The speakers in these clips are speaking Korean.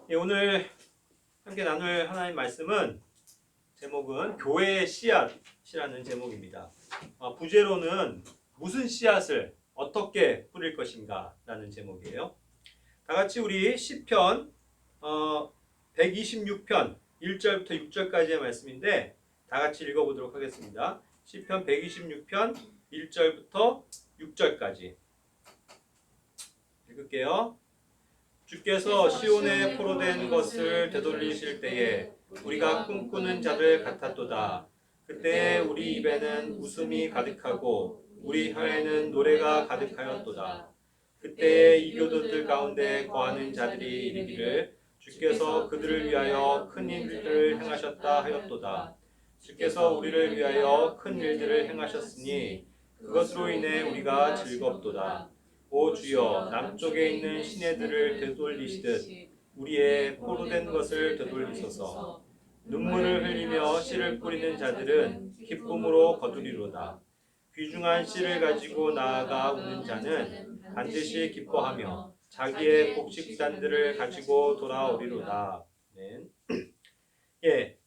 예, 오늘 함께 나눌 하나님 말씀은 제목은 교회의 씨앗이라는 제목입니다. 부제로는 무슨 씨앗을 어떻게 뿌릴 것인가 라는 제목이에요. 다 같이 우리 시편 126편 1절부터 6절까지의 말씀인데 다 같이 읽어보도록 하겠습니다. 시편 126편 1절부터 6절까지 읽을게요. 주께서 시온에 포로된 것을 되돌리실 때에 우리가 꿈꾸는 자들 같았도다. 그때 우리 입에는 웃음이 가득하고 우리 혀에는 노래가 가득하였도다. 그때 이교도들 가운데 거하는 자들이 이르기를 주께서 그들을 위하여 큰 일들을 행하셨다 하였도다. 주께서 우리를 위하여 큰 일들을 행하셨으니 그것으로 인해 우리가 즐겁도다. 오 주여, 남쪽에 있는 시내들을 되돌리시듯 우리의 포로된 것을 되돌리소서. 눈물을 흘리며 씨를 뿌리는 자들은 기쁨으로 거두리로다. 귀중한 씨를 가지고 나아가 우는 자는 반드시 기뻐하며 자기의 곡식단들을 가지고 돌아오리로다. 아멘. 예,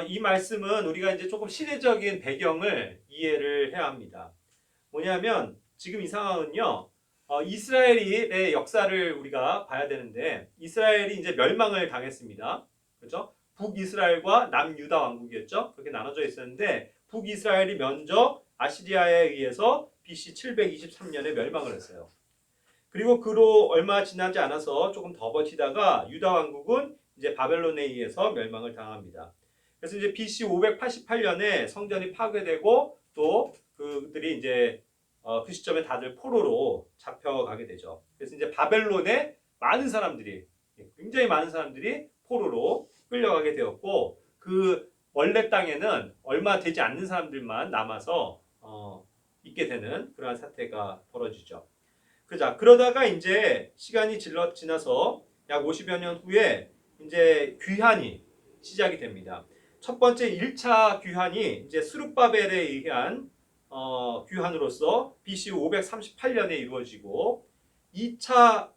이 말씀은 우리가 이제 조금 시대적인 배경을 이해를 해야 합니다. 뭐냐면 지금 이 상황은요. 이스라엘의 역사를 우리가 봐야 되는데 이스라엘이 이제 멸망을 당했습니다. 그렇죠? 북이스라엘과 남유다 왕국이었죠. 그렇게 나눠져 있었는데 북이스라엘이 먼저 아시리아에 의해서 BC 723년에 멸망을 했어요. 그리고 그로 얼마 지나지 않아서 조금 더 버티다가 유다 왕국은 이제 바벨론에 의해서 멸망을 당합니다. 그래서 이제 BC 588년에 성전이 파괴되고 또 그들이 이제 그 시점에 다들 포로로 잡혀가게 되죠. 그래서 이제 바벨론에 많은 사람들이 굉장히 많은 사람들이 포로로 끌려가게 되었고 그 원래 땅에는 얼마 되지 않는 사람들만 남아서 있게 되는 그러한 사태가 벌어지죠. 그러다가 이제 시간이 지나서 약 50여 년 후에 이제 귀환이 시작이 됩니다. 첫 번째 1차 귀환이 이제 스룹바벨에 의한 귀환으로서 BC 538년에 이루어지고 2차는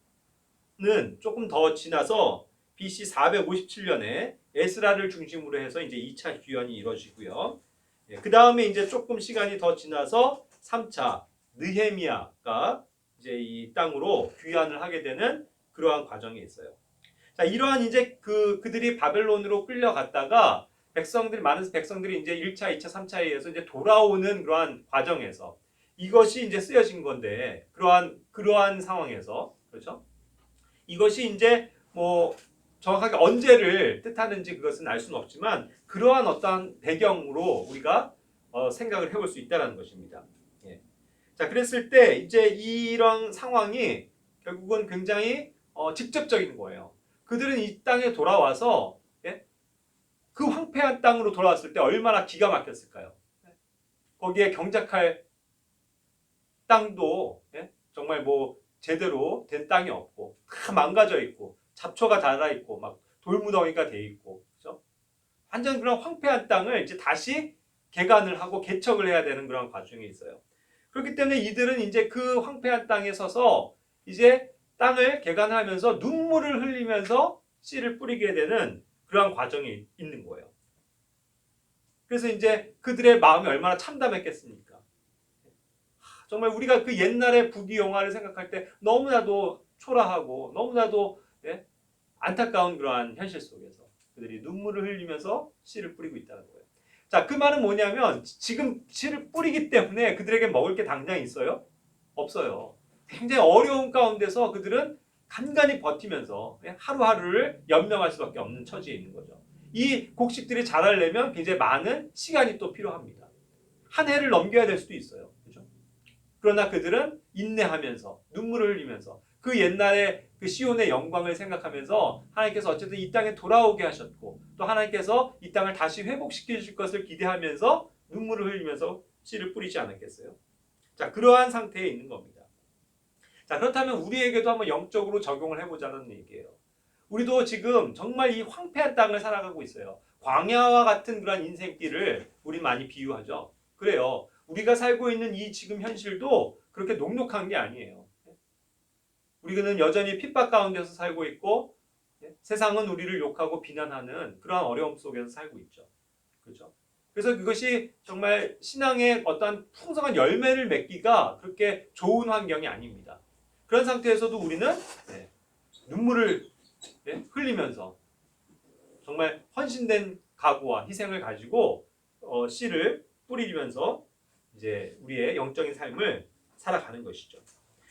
조금 더 지나서 BC 457년에 에스라를 중심으로 해서 이제 2차 귀환이 이루어지고요. 그 다음에 이제 조금 시간이 더 지나서 3차 느헤미야가 이제 이 땅으로 귀환을 하게 되는 그러한 과정이 있어요. 자, 이러한 이제 그들이 바벨론으로 끌려갔다가 많은 백성들이 이제 1차, 2차, 3차에 의해서 이제 돌아오는 그러한 과정에서 이것이 이제 쓰여진 건데 그러한 상황에서 그렇죠? 이것이 이제 뭐 정확하게 언제를 뜻하는지 그것은 알 수는 없지만 그러한 어떤 배경으로 우리가 생각을 해볼 수 있다는 것입니다. 예. 자, 그랬을 때 이제 이런 상황이 결국은 굉장히 직접적인 거예요. 그들은 이 땅에 돌아와서 그 황폐한 땅으로 돌아왔을 때 얼마나 기가 막혔을까요? 거기에 경작할 땅도 정말 뭐 제대로 된 땅이 없고 다 망가져 있고 잡초가 달아 있고 막 돌무더기가 돼 있고 그렇죠? 완전 그런 황폐한 땅을 이제 다시 개간을 하고 개척을 해야 되는 그런 과정이 있어요. 그렇기 때문에 이들은 이제 그 황폐한 땅에 서서 이제 땅을 개간하면서 눈물을 흘리면서 씨를 뿌리게 되는 그러한 과정이 있는 거예요. 그래서 이제 그들의 마음이 얼마나 참담했겠습니까? 정말 우리가 그 옛날의 북이 영화를 생각할 때 너무나도 초라하고 너무나도 안타까운 그러한 현실 속에서 그들이 눈물을 흘리면서 씨를 뿌리고 있다는 거예요. 자, 그 말은 뭐냐면 지금 씨를 뿌리기 때문에 그들에게 먹을 게 당장 있어요? 없어요. 굉장히 어려운 가운데서 그들은 간간히 버티면서 하루하루를 연명할 수밖에 없는 처지에 있는 거죠. 이 곡식들이 자라려면 굉장히 많은 시간이 또 필요합니다. 한 해를 넘겨야 될 수도 있어요. 그렇죠? 그러나 그들은 인내하면서 눈물을 흘리면서 그 옛날의 그 시온의 영광을 생각하면서 하나님께서 어쨌든 이 땅에 돌아오게 하셨고 또 하나님께서 이 땅을 다시 회복시켜 주실 것을 기대하면서 눈물을 흘리면서 씨를 뿌리지 않았겠어요? 자, 그러한 상태에 있는 겁니다. 자, 그렇다면 우리에게도 한번 영적으로 적용을 해보자는 얘기예요. 우리도 지금 정말 이 황폐한 땅을 살아가고 있어요. 광야와 같은 그런 인생길을 우리 많이 비유하죠. 그래요. 우리가 살고 있는 이 지금 현실도 그렇게 녹록한 게 아니에요. 우리는 여전히 핍박 가운데서 살고 있고 세상은 우리를 욕하고 비난하는 그러한 어려움 속에서 살고 있죠. 그렇죠? 그래서 그것이 정말 신앙의 어떤 풍성한 열매를 맺기가 그렇게 좋은 환경이 아닙니다. 그런 상태에서도 우리는 눈물을 흘리면서 정말 헌신된 각오와 희생을 가지고 씨를 뿌리면서 이제 우리의 영적인 삶을 살아가는 것이죠.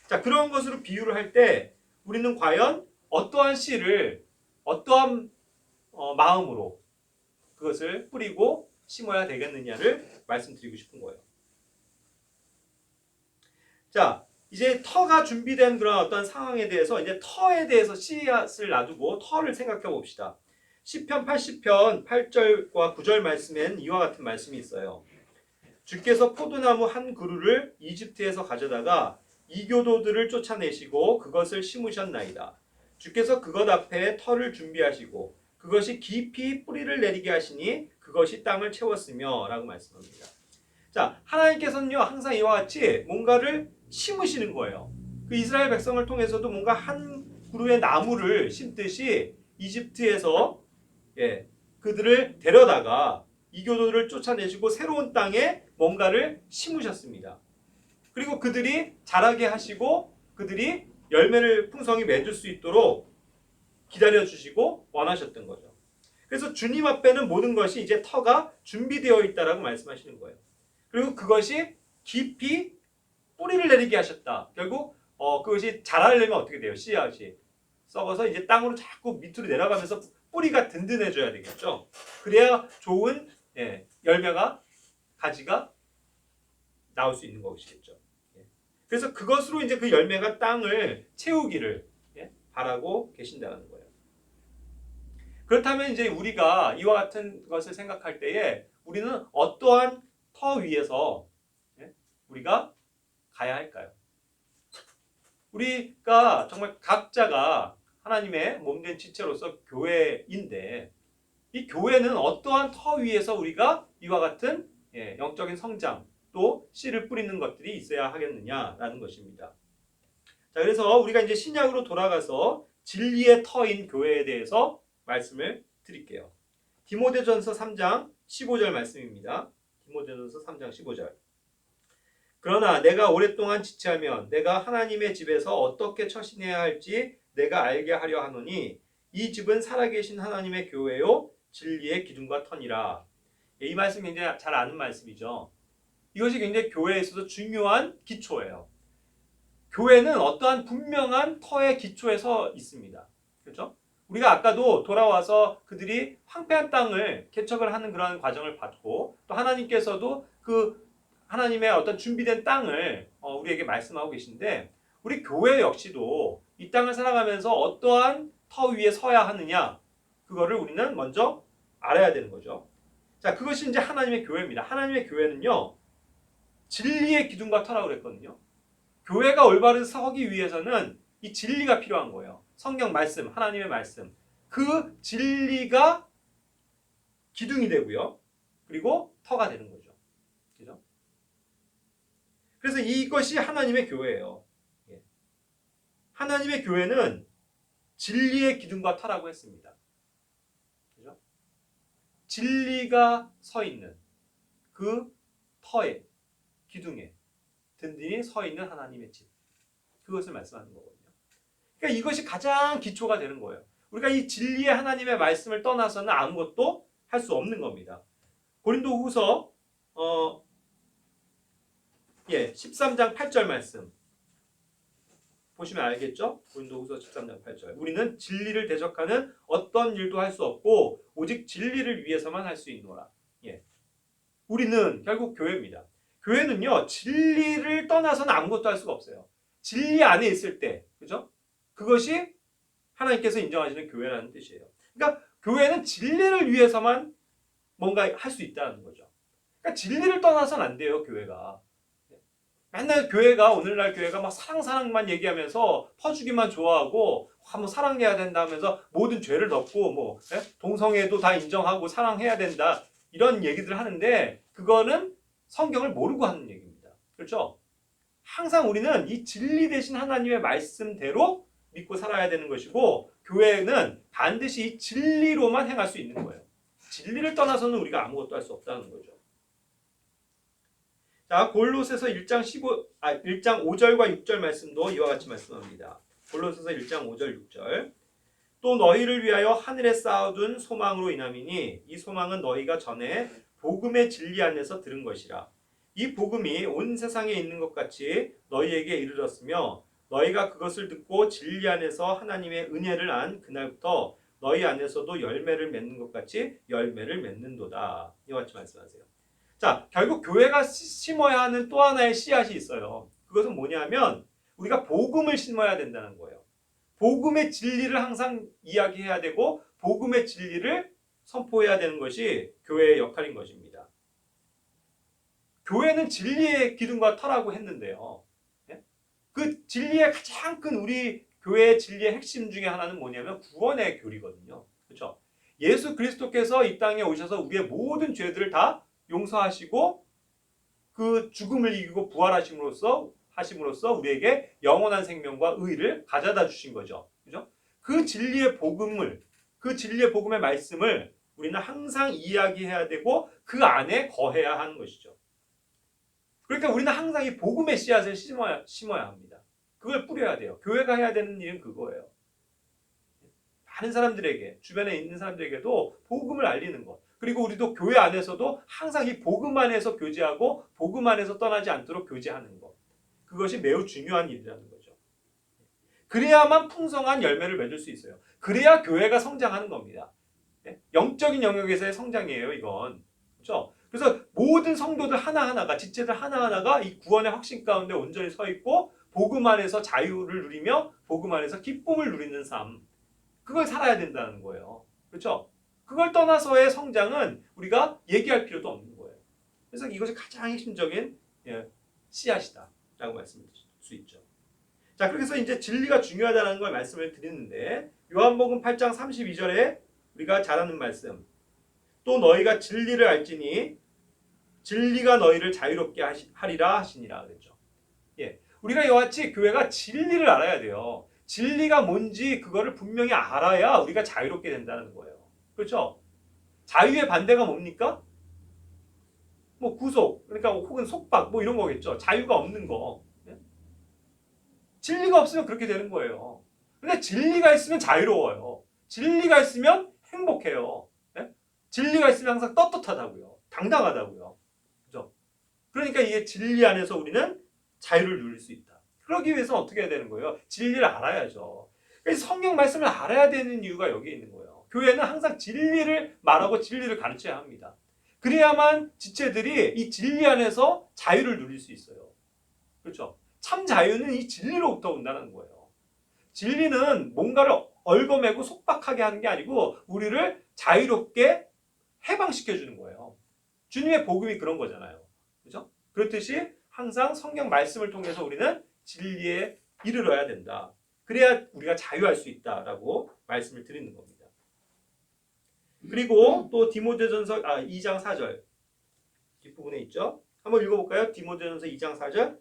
자, 그런 것으로 비유를 할 때 우리는 과연 어떠한 씨를 어떠한 마음으로 그것을 뿌리고 심어야 되겠느냐를 말씀드리고 싶은 거예요. 자, 이제 터가 준비된 그런 어떤 상황에 대해서 이제 터에 대해서 씨앗을 놔두고 터를 생각해 봅시다. 시편 80편 8절과 9절 말씀엔 이와 같은 말씀이 있어요. 주께서 포도나무 한 그루를 이집트에서 가져다가 이교도들을 쫓아내시고 그것을 심으셨나이다. 주께서 그것 앞에 터를 준비하시고 그것이 깊이 뿌리를 내리게 하시니 그것이 땅을 채웠으며 라고 말씀합니다. 자, 하나님께서는요 항상 이와 같이 뭔가를 심으시는 거예요. 그 이스라엘 백성을 통해서도 뭔가 한 그루의 나무를 심듯이 이집트에서 그들을 데려다가 이교도들을 쫓아내시고 새로운 땅에 뭔가를 심으셨습니다. 그리고 그들이 자라게 하시고 그들이 열매를 풍성히 맺을 수 있도록 기다려주시고 원하셨던 거죠. 그래서 주님 앞에는 모든 것이 이제 터가 준비되어 있다라고 말씀하시는 거예요. 그리고 그것이 깊이 뿌리를 내리게 하셨다. 결국 그것이 자라려면 어떻게 돼요? 씨앗이 썩어서 이제 땅으로 자꾸 밑으로 내려가면서 뿌리가 든든해져야 되겠죠. 그래야 좋은 열매가 가지가 나올 수 있는 것이겠죠. 그래서 그것으로 이제 그 열매가 땅을 채우기를 바라고 계신다는 거예요. 그렇다면 이제 우리가 이와 같은 것을 생각할 때에 우리는 어떠한 터 위에서 우리가 가야 할까요? 우리가 정말 각자가 하나님의 몸된 지체로서 교회인데 이 교회는 어떠한 터 위에서 우리가 이와 같은 영적인 성장 또 씨를 뿌리는 것들이 있어야 하겠느냐라는 것입니다. 자, 그래서 우리가 이제 신약으로 돌아가서 진리의 터인 교회에 대해서 말씀을 드릴게요. 디모데전서 3장 15절 말씀입니다. 디모데전서 3장 15절. 그러나 내가 오랫동안 지체하면 내가 하나님의 집에서 어떻게 처신해야 할지 내가 알게 하려 하노니 이 집은 살아계신 하나님의 교회요 진리의 기둥과 터니라. 이 말씀 굉장히 잘 아는 말씀이죠. 이것이 굉장히 교회에 있어서 중요한 기초예요. 교회는 어떠한 분명한 터의 기초에 서 있습니다. 그렇죠? 우리가 아까도 돌아와서 그들이 황폐한 땅을 개척을 하는 그런 과정을 받고 또 하나님께서도 그 하나님의 어떤 준비된 땅을 우리에게 말씀하고 계신데 우리 교회 역시도 이 땅을 살아가면서 어떠한 터 위에 서야 하느냐 그거를 우리는 먼저 알아야 되는 거죠. 자, 그것이 이제 하나님의 교회입니다. 하나님의 교회는요 진리의 기둥과 터라고 그랬거든요. 교회가 올바른 서기 위해서는 이 진리가 필요한 거예요. 성경 말씀, 하나님의 말씀. 그 진리가 기둥이 되고요. 그리고 터가 되는 거죠. 그죠? 그래서 이것이 하나님의 교회예요. 하나님의 교회는 진리의 기둥과 터라고 했습니다. 그죠? 진리가 서 있는 그 터에, 기둥에 든든히 서 있는 하나님의 집. 그것을 말씀하는 거거든요. 그러니까 이것이 가장 기초가 되는 거예요. 우리가 이 진리의 하나님의 말씀을 떠나서는 아무것도 할 수 없는 겁니다. 고린도후서 13장 8절 말씀 보시면 알겠죠? 고린도후서 13장 8절. 우리는 진리를 대적하는 어떤 일도 할 수 없고 오직 진리를 위해서만 할 수 있노라. 우리는 결국 교회입니다. 교회는요 진리를 떠나서는 아무것도 할 수가 없어요. 진리 안에 있을 때, 그죠? 그것이 하나님께서 인정하시는 교회라는 뜻이에요. 그러니까 교회는 진리를 위해서만 뭔가 할 수 있다는 거죠. 그러니까 진리를 떠나서는 안 돼요, 교회가. 맨날 교회가 오늘날 교회가 막 사랑만 얘기하면서 퍼주기만 좋아하고 한번 사랑해야 된다 하면서 모든 죄를 덮고 뭐 동성애도 다 인정하고 사랑해야 된다 이런 얘기들 하는데 그거는 성경을 모르고 하는 얘기입니다. 그렇죠? 항상 우리는 이 진리 되신 하나님의 말씀대로 믿고 살아야 되는 것이고 교회는 반드시 이 진리로만 행할 수 있는 거예요. 진리를 떠나서는 우리가 아무것도 할 수 없다는 거죠. 자, 골로새서 1장 5절과 6절 말씀도 이와 같이 말씀합니다. 골로새서 1장 5절 6절. 또 너희를 위하여 하늘에 쌓아둔 소망으로 인함이니 이 소망은 너희가 전에 복음의 진리 안에서 들은 것이라. 이 복음이 온 세상에 있는 것 같이 너희에게 이르렀으며 너희가 그것을 듣고 진리 안에서 하나님의 은혜를 안 그날부터 너희 안에서도 열매를 맺는 것 같이 열매를 맺는도다. 이와 같이 말씀하세요. 자, 결국 교회가 심어야 하는 또 하나의 씨앗이 있어요. 그것은 뭐냐면 우리가 복음을 심어야 된다는 거예요. 복음의 진리를 항상 이야기해야 되고 복음의 진리를 선포해야 되는 것이 교회의 역할인 것입니다. 교회는 진리의 기둥과 터라고 했는데요. 그 진리의 가장 큰 우리 교회의 진리의 핵심 중에 하나는 뭐냐면 구원의 교리거든요. 그렇죠? 예수 그리스도께서 이 땅에 오셔서 우리의 모든 죄들을 다 용서하시고 그 죽음을 이기고 부활하심으로써 우리에게 영원한 생명과 의를 가져다 주신 거죠. 그죠? 그 진리의 복음을, 그 진리의 복음의 말씀을 우리는 항상 이야기해야 되고 그 안에 거해야 하는 것이죠. 그러니까 우리는 항상 이 복음의 씨앗을 심어야 합니다. 그걸 뿌려야 돼요. 교회가 해야 되는 일은 그거예요. 많은 사람들에게, 주변에 있는 사람들에게도 복음을 알리는 것. 그리고 우리도 교회 안에서도 항상 이 복음 안에서 교제하고 복음 안에서 떠나지 않도록 교제하는 것. 그것이 매우 중요한 일이라는 거죠. 그래야만 풍성한 열매를 맺을 수 있어요. 그래야 교회가 성장하는 겁니다. 영적인 영역에서의 성장이에요, 이건. 그렇죠? 그래서 모든 성도들 하나하나가, 지체들 하나하나가 이 구원의 확신 가운데 온전히 서 있고 복음 안에서 자유를 누리며 복음 안에서 기쁨을 누리는 삶. 그걸 살아야 된다는 거예요. 그렇죠? 그걸 떠나서의 성장은 우리가 얘기할 필요도 없는 거예요. 그래서 이것이 가장 핵심적인 씨앗이다라고 말씀드릴 수 있죠. 자, 그래서 이제 진리가 중요하다는 걸 말씀을 드리는데 요한복음 8장 32절에 우리가 잘 아는 말씀. 또 너희가 진리를 알지니 진리가 너희를 자유롭게 하리라 하시니라 그랬죠. 우리가 이와 같이 교회가 진리를 알아야 돼요. 진리가 뭔지 그거를 분명히 알아야 우리가 자유롭게 된다는 거예요. 그렇죠? 자유의 반대가 뭡니까? 뭐 구속, 그러니까 혹은 속박, 뭐 이런 거겠죠. 자유가 없는 거. 진리가 없으면 그렇게 되는 거예요. 근데 진리가 있으면 자유로워요. 진리가 있으면 행복해요. 진리가 있으면 항상 떳떳하다고요. 당당하다고요. 그죠? 그러니까 이게 진리 안에서 우리는 자유를 누릴 수 있다. 그러기 위해서 어떻게 해야 되는 거예요? 진리를 알아야죠. 그래서 성경 말씀을 알아야 되는 이유가 여기 있는 거예요. 교회는 항상 진리를 말하고 진리를 가르쳐야 합니다. 그래야만 지체들이 이 진리 안에서 자유를 누릴 수 있어요. 그렇죠? 참 자유는 이 진리로부터 온다는 거예요. 진리는 뭔가를 얽어매고 속박하게 하는 게 아니고 우리를 자유롭게 해방시켜주는 거예요. 주님의 복음이 그런 거잖아요. 그렇죠? 그렇듯이 항상 성경 말씀을 통해서 우리는 진리에 이르러야 된다. 그래야 우리가 자유할 수 있다라고 말씀을 드리는 겁니다. 그리고 또 디모데전서 2장 4절 뒷부분에 있죠. 한번 읽어볼까요? 디모데전서 2장 4절.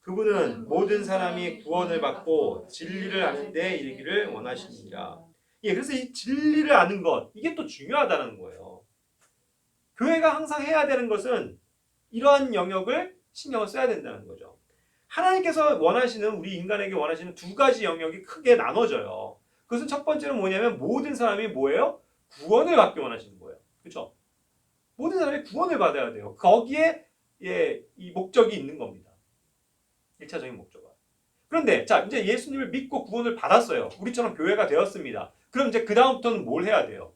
그분은 모든 사람이 구원을 받고 진리를 아는 데 이르기를 원하십니다. 그래서 이 진리를 아는 것, 이게 또 중요하다는 거예요. 교회가 항상 해야 되는 것은 이러한 영역을 신경을 써야 된다는 거죠. 하나님께서 원하시는, 우리 인간에게 원하시는 두 가지 영역이 크게 나눠져요. 그것은 첫 번째는 뭐냐면 모든 사람이 뭐예요? 구원을 받기 원하시는 거예요. 그렇죠? 모든 사람이 구원을 받아야 돼요. 거기에 이 목적이 있는 겁니다. 1차적인 목적은. 그런데 자, 이제 예수님을 믿고 구원을 받았어요. 우리처럼 교회가 되었습니다. 그럼 이제 그 다음부터는 뭘 해야 돼요?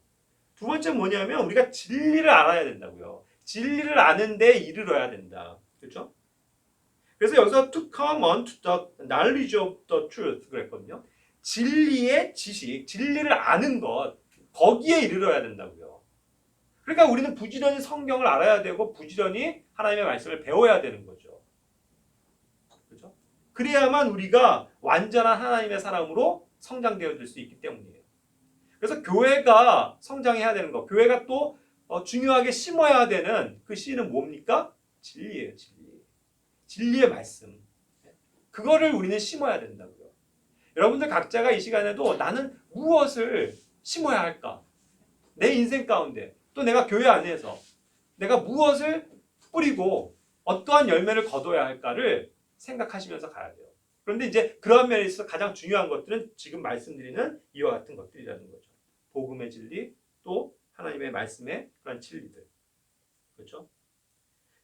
두 번째는 뭐냐면 우리가 진리를 알아야 된다고요. 진리를 아는데 이르러야 된다. 그렇죠? 그래서 여기서 to come unto the knowledge of the truth 그랬거든요. 진리의 지식, 진리를 아는 것, 거기에 이르러야 된다고요. 그러니까 우리는 부지런히 성경을 알아야 되고 부지런히 하나님의 말씀을 배워야 되는 거죠. 그렇죠? 그래야만 우리가 완전한 하나님의 사람으로 성장되어질 수 있기 때문이에요. 그래서 교회가 성장해야 되는 것, 교회가 또 중요하게 심어야 되는 그 씨는 뭡니까? 진리예요, 진리. 진리의 말씀. 그거를 우리는 심어야 된다고요. 여러분들 각자가 이 시간에도 나는 무엇을 심어야 할까? 내 인생 가운데 또 내가 교회 안에서 내가 무엇을 뿌리고 어떠한 열매를 거둬야 할까를 생각하시면서 가야 돼요. 그런데 이제 그러한 면에 있어서 가장 중요한 것들은 지금 말씀드리는 이와 같은 것들이라는 거죠. 복음의 진리, 또 하나님의 말씀의 그런 진리들. 그렇죠?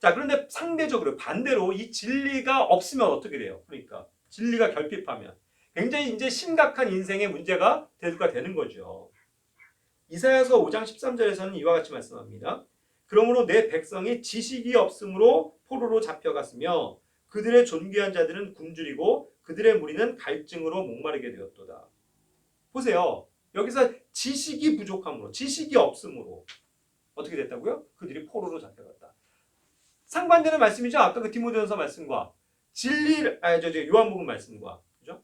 자, 그런데 상대적으로 반대로 이 진리가 없으면 어떻게 돼요? 그러니까 진리가 결핍하면 굉장히 이제 심각한 인생의 문제가 대두가 되는 거죠. 이사야서 5장 13절에서는 이와 같이 말씀합니다. 그러므로 내 백성이 지식이 없으므로 포로로 잡혀갔으며 그들의 존귀한 자들은 굶주리고 그들의 무리는 갈증으로 목마르게 되었도다. 보세요. 여기서 지식이 부족함으로, 지식이 없으므로 어떻게 됐다고요? 그들이 포로로 잡혀갔다. 상반되는 말씀이죠. 아까 그 디모데전서 말씀과 요한복음 말씀과, 그죠?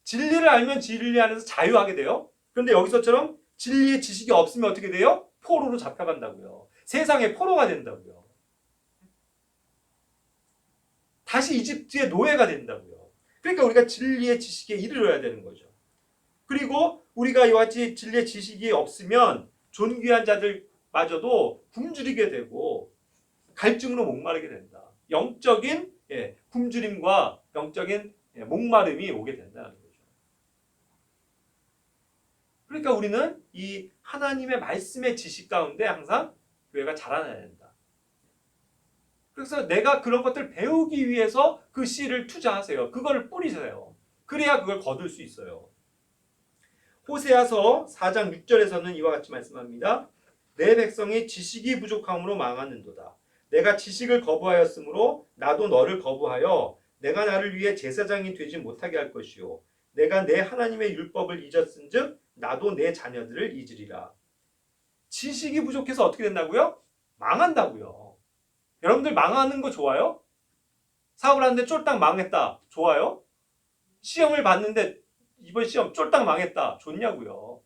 진리를 알면 진리 안에서 자유하게 돼요. 그런데 여기서처럼 진리의 지식이 없으면 어떻게 돼요? 포로로 잡혀간다고요. 세상의 포로가 된다고요. 다시 이집트의 노예가 된다고요. 그러니까 우리가 진리의 지식에 이르러야 되는 거죠. 그리고 우리가 이와 같이 진리의 지식이 없으면 존귀한 자들마저도 굶주리게 되고 갈증으로 목마르게 된다. 영적인 굶주림과 영적인 목마름이 오게 된다는 거죠. 그러니까 우리는 이 하나님의 말씀의 지식 가운데 항상 교회가 자라나야 된다. 그래서 내가 그런 것들을 배우기 위해서 그 씨를 투자하세요. 그걸 뿌리세요. 그래야 그걸 거둘 수 있어요. 호세아서 4장 6절에서는 이와 같이 말씀합니다. 내 백성이 지식이 부족함으로 망하는도다. 내가 지식을 거부하였으므로 나도 너를 거부하여 내가 나를 위해 제사장이 되지 못하게 할 것이요 내가 내 하나님의 율법을 잊었은즉 나도 내 자녀들을 잊으리라. 지식이 부족해서 어떻게 된다고요? 망한다고요. 여러분들 망하는 거 좋아요? 사업을 하는데 쫄딱 망했다. 좋아요? 시험을 봤는데 이번 시험 쫄딱 망했다. 좋냐고요.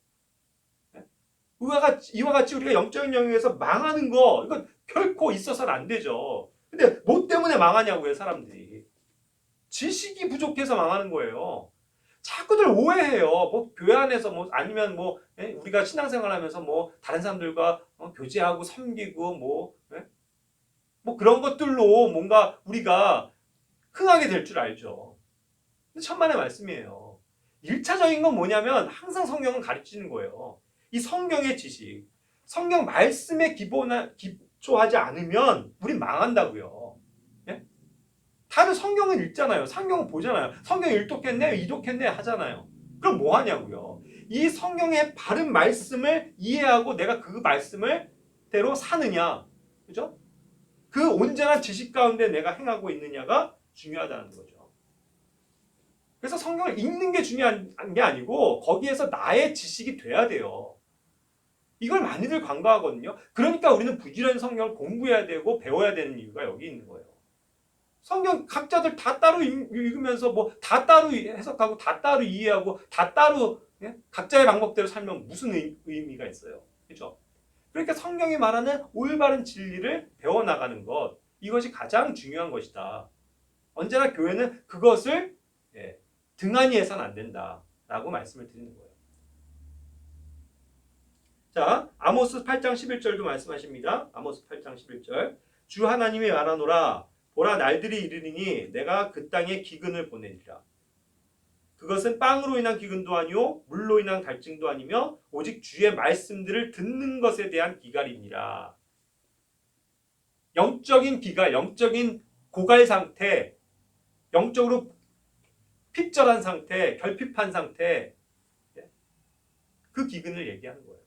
이와 같이 우리가 영적인 영역에서 망하는 거 이거 결코 있어서는 안 되죠. 근데 뭐 때문에 망하냐고요, 사람들이. 지식이 부족해서 망하는 거예요. 자꾸들 오해해요. 뭐 교회 안에서 뭐 아니면 뭐 우리가 신앙생활하면서 뭐 다른 사람들과 교제하고 섬기고 뭐 그런 것들로 뭔가 우리가 흥하게 될 줄 알죠. 근데 천만의 말씀이에요. 1차적인 건 뭐냐면 항상 성경은 가르치는 거예요. 이 성경의 지식, 성경 말씀에 기초하지 않으면 우린 망한다고요. 예? 다들 성경은 읽잖아요. 성경은 보잖아요. 성경 일독했네, 이독했네 하잖아요. 그럼 뭐 하냐고요. 이 성경의 바른 말씀을 이해하고 내가 그 말씀을 대로 사느냐, 그죠? 그 온전한 지식 가운데 내가 행하고 있느냐가 중요하다는 거죠. 그래서 성경을 읽는 게 중요한 게 아니고 거기에서 나의 지식이 돼야 돼요. 이걸 많이들 간과하거든요. 그러니까 우리는 부지런히 성경을 공부해야 되고 배워야 되는 이유가 여기 있는 거예요. 성경 각자들 다 따로 읽으면서 뭐 다 따로 해석하고 다 따로 이해하고 다 따로 각자의 방법대로 살면 무슨 의미가 있어요. 그렇죠? 그러니까 성경이 말하는 올바른 진리를 배워나가는 것, 이것이 가장 중요한 것이다. 언제나 교회는 그것을 등한히 해서는 안 된다라고 말씀을 드리는 거예요. 자, 아모스 8장 11절도 말씀하십니다. 아모스 8장 11절. 주 하나님이 말하노라. 보라, 날들이 이르리니 내가 그 땅에 기근을 보내리라. 그것은 빵으로 인한 기근도 아니요 물로 인한 갈증도 아니며 오직 주의 말씀들을 듣는 것에 대한 기갈이니라. 영적인 기갈, 영적인 고갈 상태, 영적으로 핍절한 상태, 결핍한 상태, 그 기근을 얘기하는 거예요.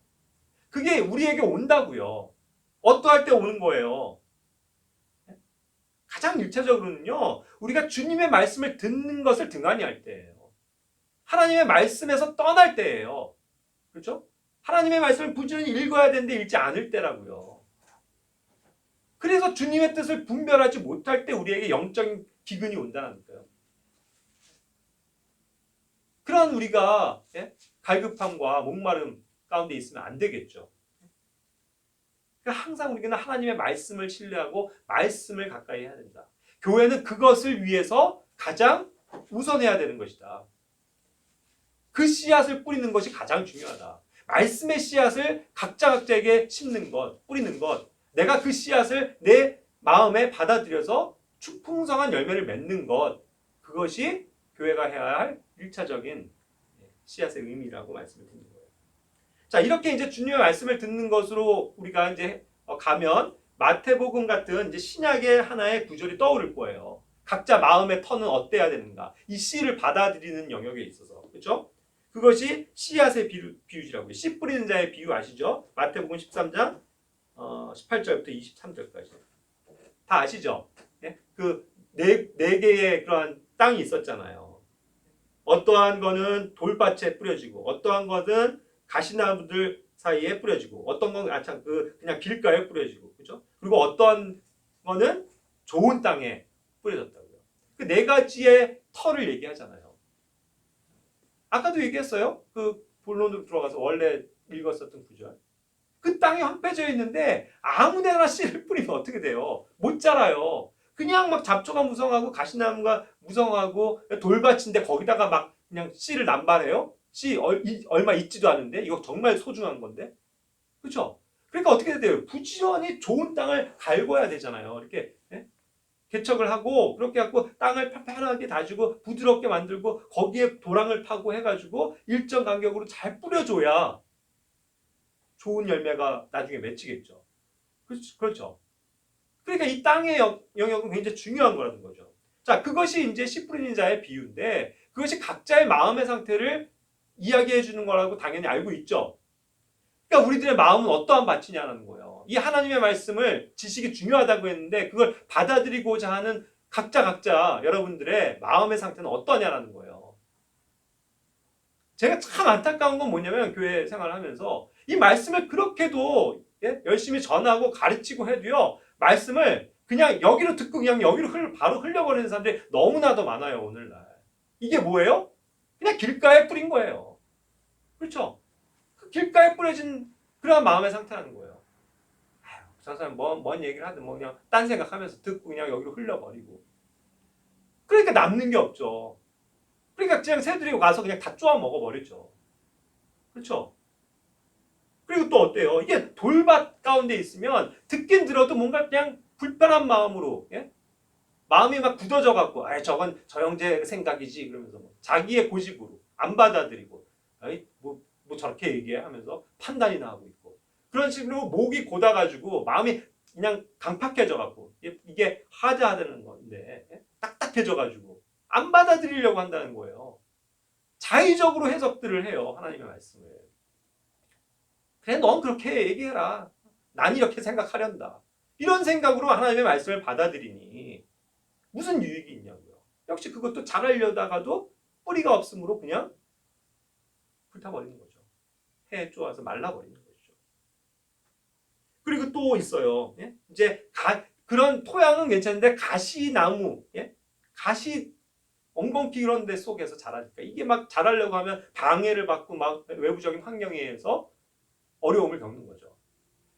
그게 우리에게 온다고요. 어떠할 때 오는 거예요? 가장 일차적으로는요, 우리가 주님의 말씀을 듣는 것을 등한히 할 때예요. 하나님의 말씀에서 떠날 때예요. 그렇죠? 하나님의 말씀을 부지런히 읽어야 되는데 읽지 않을 때라고요. 그래서 주님의 뜻을 분별하지 못할 때 우리에게 영적인 기근이 온다는 거예요. 그런 우리가 갈급함과 목마름 가운데 있으면 안 되겠죠. 그러니까 항상 우리는 하나님의 말씀을 신뢰하고 말씀을 가까이 해야 된다. 교회는 그것을 위해서 가장 우선해야 되는 것이다. 그 씨앗을 뿌리는 것이 가장 중요하다. 말씀의 씨앗을 각자에게 심는 것, 뿌리는 것, 내가 그 씨앗을 내 마음에 받아들여서 풍성한 열매를 맺는 것, 그것이 교회가 해야 할 1차적인 씨앗의 의미라고 말씀을 드리는 거예요. 자, 이렇게 이제 주님의 말씀을 듣는 것으로 우리가 이제 가면 마태복음 같은 이제 신약의 하나의 구절이 떠오를 거예요. 각자 마음의 터는 어때야 되는가? 이 씨를 받아들이는 영역에 있어서. 그렇죠? 그것이 씨앗의 비유시라고요. 씨 뿌리는 자의 비유 아시죠? 마태복음 13장 18절부터 23절까지. 다 아시죠? 네? 네 개의 그러한 땅이 있었잖아요. 어떠한 거는 돌밭에 뿌려지고, 어떠한 것은 가시나무들 사이에 뿌려지고, 어떤 건 그냥 길가에 뿌려지고, 그죠? 그리고 어떠한 거는 좋은 땅에 뿌려졌다고요. 그 네 가지의 터를 얘기하잖아요. 아까도 얘기했어요. 그 본론으로 들어가서 원래 읽었었던 구절. 그 땅이 황폐져 있는데 아무데나 씨를 뿌리면 어떻게 돼요? 못 자라요. 그냥 막 잡초가 무성하고 가시나무가 무성하고 돌밭인데 거기다가 막 그냥 씨를 남발해요? 씨 얼마 있지도 않은데 이거 정말 소중한 건데, 그렇죠? 그러니까 어떻게 돼요? 부지런히 좋은 땅을 갈궈야 되잖아요. 이렇게 개척을 하고 그렇게 갖고 땅을 편편하게 다지고 부드럽게 만들고 거기에 도랑을 파고 해가지고 일정 간격으로 잘 뿌려줘야 좋은 열매가 나중에 맺히겠죠. 그렇죠. 그러니까 이 땅의 영역은 굉장히 중요한 거라는 거죠. 자, 그것이 이제 씨 뿌리는 자의 비유인데 그것이 각자의 마음의 상태를 이야기해 주는 거라고 당연히 알고 있죠. 그러니까 우리들의 마음은 어떠한 밭이냐는 거예요. 이 하나님의 말씀을 지식이 중요하다고 했는데 그걸 받아들이고자 하는 각자 여러분들의 마음의 상태는 어떠냐라는 거예요. 제가 참 안타까운 건 뭐냐면 교회 생활을 하면서 이 말씀을 그렇게도 열심히 전하고 가르치고 해도요. 말씀을 그냥 여기로 듣고 그냥 여기로 바로 흘려버리는 사람들이 너무나도 많아요. 오늘날. 이게 뭐예요? 그냥 길가에 뿌린 거예요. 그렇죠? 그 길가에 뿌려진 그런 마음의 상태라는 거예요. 아유, 저 사람 뭔 얘기를 하든 뭐 그냥 딴 생각하면서 듣고 그냥 여기로 흘려버리고. 그러니까 남는 게 없죠. 그러니까 그냥 새들이 와서 그냥 다 쪼아 먹어버리죠. 그렇죠? 그리고 또 어때요? 이게 돌밭 가운데 있으면 듣긴 들어도 뭔가 그냥 불편한 마음으로, 예? 마음이 막 굳어져 갖고, 저건 저 형제 생각이지 그러면서 자기의 고집으로 안 받아들이고, 뭐 저렇게 얘기해 하면서 판단이나 하고 있고, 그런 식으로 목이 곧아가지고 마음이 그냥 강팍해져 갖고, 이게 하자하다는 건데 딱딱해져 가지고 안 받아들이려고 한다는 거예요. 자의적으로 해석들을 해요. 하나님의 말씀을. 그래, 넌 그렇게 얘기해라. 난 이렇게 생각하련다. 이런 생각으로 하나님의 말씀을 받아들이니 무슨 유익이 있냐고요. 역시 그것도 잘하려다가도 뿌리가 없으므로 그냥 불타버리는 거죠. 해에 쪼아서 말라버리는 거죠. 그리고 또 있어요. 예? 이제 그런 토양은 괜찮은데 가시나무, 예? 가시 엉겅퀴 이런 데 속에서 자라니까 이게 막 자라려고 하면 방해를 받고 막 외부적인 환경에 의해서 어려움을 겪는 거죠.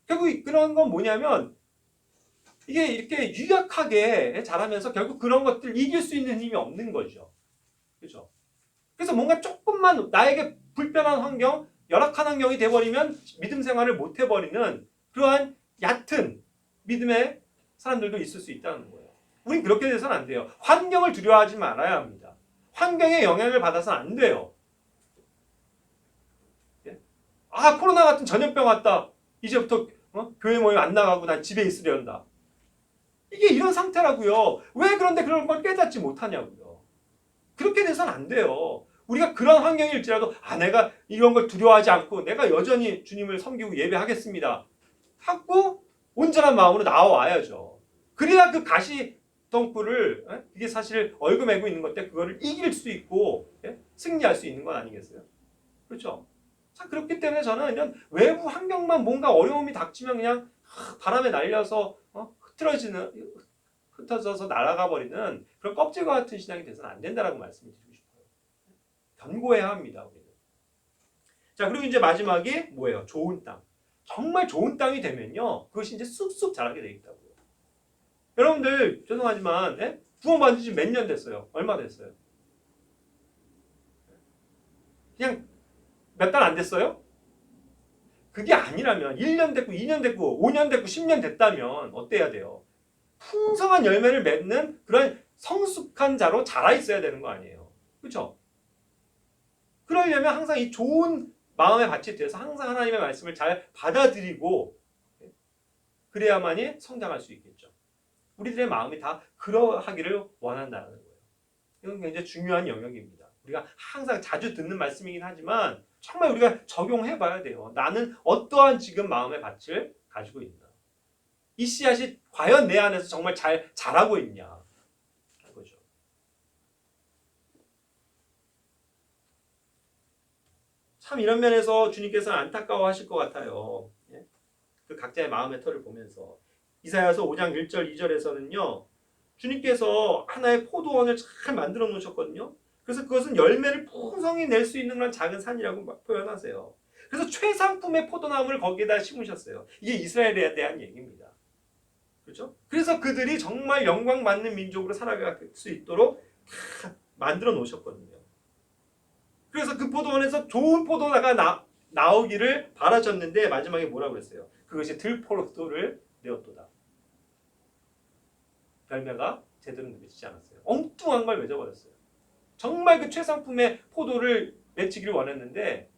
결국 그런 건 뭐냐면 이게 이렇게 유약하게 자라면서 결국 그런 것들 이길 수 있는 힘이 없는 거죠. 그렇죠? 그래서 뭔가 조금만 나에게 불편한 환경, 열악한 환경이 돼버리면 믿음 생활을 못 해버리는 그러한 얕은 믿음의 사람들도 있을 수 있다는 거예요. 우린 그렇게 돼서는 안 돼요. 환경을 두려워하지 말아야 합니다. 환경에 영향을 받아서는 안 돼요. 코로나 같은 전염병 왔다. 이제부터 교회 모임 안 나가고 난 집에 있으려한다. 이게 이런 상태라고요. 왜 그런데 그런 걸 깨닫지 못하냐고요. 그렇게 돼서는 안 돼요. 우리가 그런 환경일지라도 내가 이런 걸 두려워하지 않고 내가 여전히 주님을 섬기고 예배하겠습니다 하고 온전한 마음으로 나와야죠. 그래야 그 가시덩굴을 그게 사실 얽어매고 있는 건데 그거를 이길 수 있고 승리할 수 있는 건 아니겠어요? 그렇죠? 자, 그렇기 때문에 저는 이런 외부 환경만 뭔가 어려움이 닥치면 그냥 바람에 날려서 흩어져서 날아가 버리는 그런 껍질과 같은 신앙이 돼서는 안 된다라고 말씀을 드리고 싶어요. 견고해야 합니다. 우리는. 자, 그리고 이제 마지막이 뭐예요? 좋은 땅. 정말 좋은 땅이 되면요, 그것이 이제 쑥쑥 자라게 돼 있다고요. 여러분들 죄송하지만 구원받은 지 몇 년 됐어요? 얼마 됐어요? 그냥 몇 달 안 됐어요? 그게 아니라면 1년 됐고 2년 됐고 5년 됐고 10년 됐다면 어때야 돼요? 풍성한 열매를 맺는 그런 성숙한 자로 자라 있어야 되는 거 아니에요. 그렇죠? 그러려면 항상 이 좋은 마음의 밭이 되어서 항상 하나님의 말씀을 잘 받아들이고 그래야만이 성장할 수 있겠죠. 우리들의 마음이 다 그러하기를 원한다는 거예요. 이건 굉장히 중요한 영역입니다. 우리가 항상 자주 듣는 말씀이긴 하지만 정말 우리가 적용해 봐야 돼요. 나는 어떠한 지금 마음의 밭을 가지고 있나. 이 씨앗이 과연 내 안에서 정말 잘 자라고 있냐. 그거죠. 참 이런 면에서 주님께서 안타까워하실 것 같아요. 그 각자의 마음의 터를 보면서. 이사야서 5장 1절 2절에서는요. 주님께서 하나의 포도원을 잘 만들어 놓으셨거든요. 그래서 그것은 열매를 풍성히 낼 수 있는 그런 작은 산이라고 표현하세요. 그래서 최상품의 포도나무를 거기에다 심으셨어요. 이게 이스라엘에 대한 얘기입니다. 그렇죠? 그래서 그들이 정말 영광 받는 민족으로 살아갈 수 있도록 다 만들어 놓으셨거든요. 그래서 그 포도원에서 좋은 포도나가 나오기를 바라셨는데 마지막에 뭐라고 했어요? 그것이 들포도를 내었도다. 열매가 제대로 맺히지 않았어요. 엉뚱한 걸 맺어버렸어요. 정말 그 최상품의 포도를 맺히기를 원했는데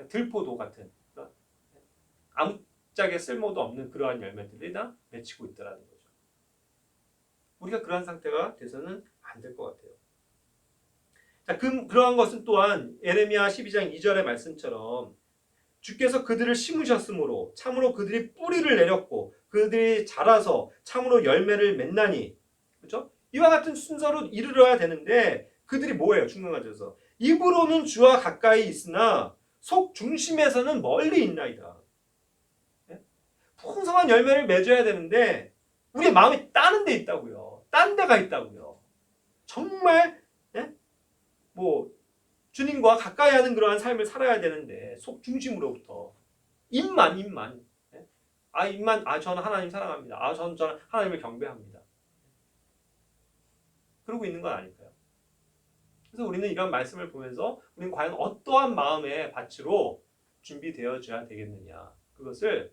들포도 같은 아무짝에 쓸모도 없는 그러한 열매들이 다 맺히고 있다는 거죠. 우리가 그러한 상태가 돼서는 안 될 것 같아요. 자, 그러한 것은 또한 예레미야 12장 2절의 말씀처럼 주께서 그들을 심으셨으므로 참으로 그들이 뿌리를 내렸고 그들이 자라서 참으로 열매를 맺나니, 그렇죠? 이와 같은 순서로 이르러야 되는데 그들이 뭐예요? 중간가져서 입으로는 주와 가까이 있으나 속 중심에서는 멀리 있나이다. 풍성한 열매를 맺어야 되는데 우리의 마음이 다른 데 있다고요. 딴 데가 있다고요. 정말 주님과 가까이 하는 그러한 삶을 살아야 되는데 속 중심으로부터 입만 저는 하나님 사랑합니다. 저는 하나님을 경배합니다. 그러고 있는 건 아닐까요? 그래서 우리는 이런 말씀을 보면서 우리는 과연 어떠한 마음의 밭으로 준비되어져야 되겠느냐, 그것을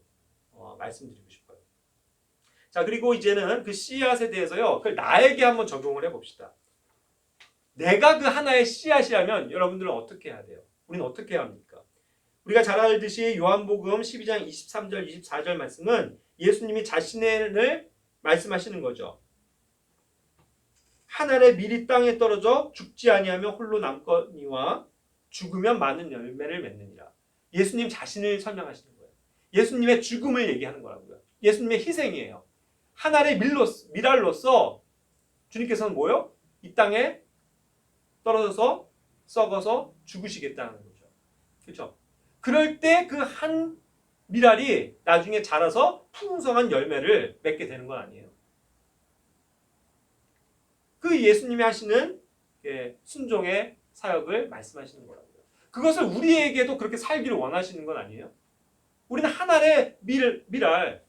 말씀드리고 싶어요. 자, 그리고 이제는 그 씨앗에 대해서요, 그걸 나에게 한번 적용을 해봅시다. 내가 그 하나의 씨앗이라면 여러분들은 어떻게 해야 돼요? 우리는 어떻게 해야 합니까? 우리가 잘 알듯이 요한복음 12장 23절 24절 말씀은 예수님이 자신을 말씀하시는 거죠. 한 알의 밀이 땅에 떨어져 죽지 아니하며 홀로 남거니와 죽으면 많은 열매를 맺느니라. 예수님 자신을 설명하시는 거예요. 예수님의 죽음을 얘기하는 거라고요. 예수님의 희생이에요. 한 알의 밀알로서 주님께서는 뭐요? 이 땅에 떨어져서 썩어서 죽으시겠다는 거죠. 그렇죠? 그럴 때 그 한 밀알이 나중에 자라서 풍성한 열매를 맺게 되는 건 아니에요. 그 예수님이 하시는 순종의 사역을 말씀하시는 거라고요. 그것을 우리에게도 그렇게 살기를 원하시는 건 아니에요. 우리는 하나의 밀알,